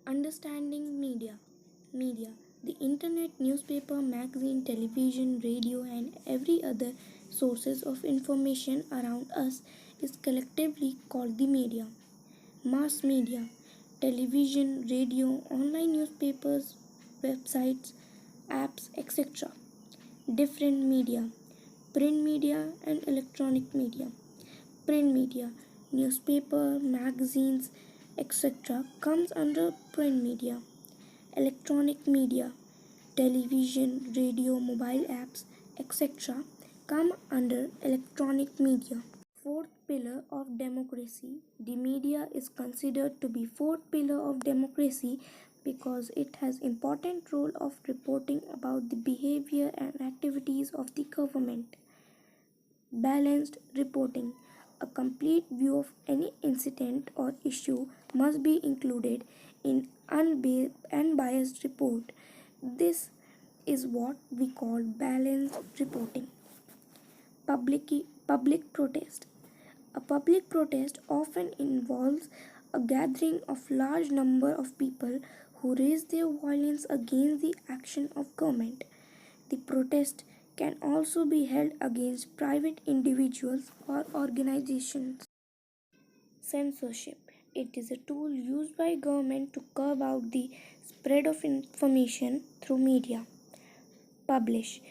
Understanding media. Media. The internet, newspaper, magazine, television, radio, and every other sources of information around us is collectively called the media. Mass media. Television, radio, online newspapers, websites, apps, etc. Different media. Print media and electronic media. Print media, newspaper, magazines, etc. comes under print media. Electronic media, television, radio, mobile apps, etc. come under electronic media. Fourth pillar of democracy. The media is considered to be fourth pillar of democracy because it has important role of reporting about the behavior and activities of the government. Balanced reporting. A complete view of any incident or issue must be included in unbiased report. This is what we call balanced reporting. Public protest. A public protest often involves a gathering of large number of people who raise their violence against the action of government. The protest can also be held against private individuals or organizations. Censorship. It is a tool used by government to curb out the spread of information through media. Publish.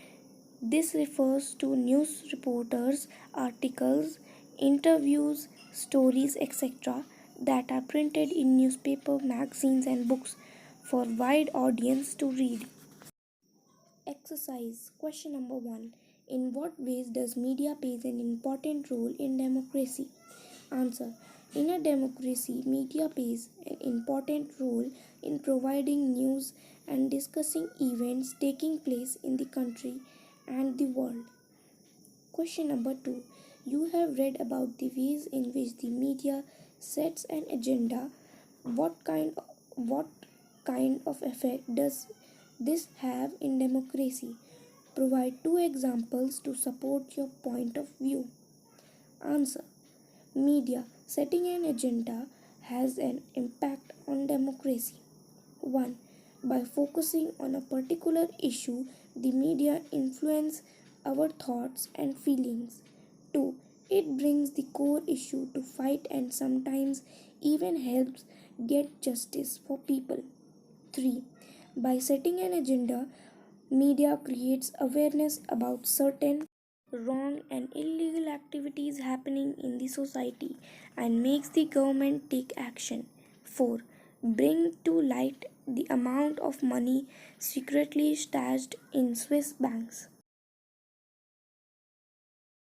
This refers to news reporters, articles, interviews, stories, etc. that are printed in newspaper, magazines and books for wide audience to read. Exercise. Question number 1. In what ways does media plays an important role in democracy? Answer. In a democracy, media plays an important role in providing news and discussing events taking place in the country and the world. Question number 2. You have read about the ways in which the media sets an agenda. What kind of effect does this have in democracy? Provide 2 examples to support your point of view. Answer. Media setting an agenda has an impact on democracy. 1. By focusing on a particular issue, the media influence our thoughts and feelings. 2. It brings the core issue to fight and sometimes even helps get justice for people. 3. By setting an agenda, media creates awareness about certain wrong and illegal activities happening in the society and makes the government take action. 4. Bring to light the amount of money secretly stashed in Swiss banks.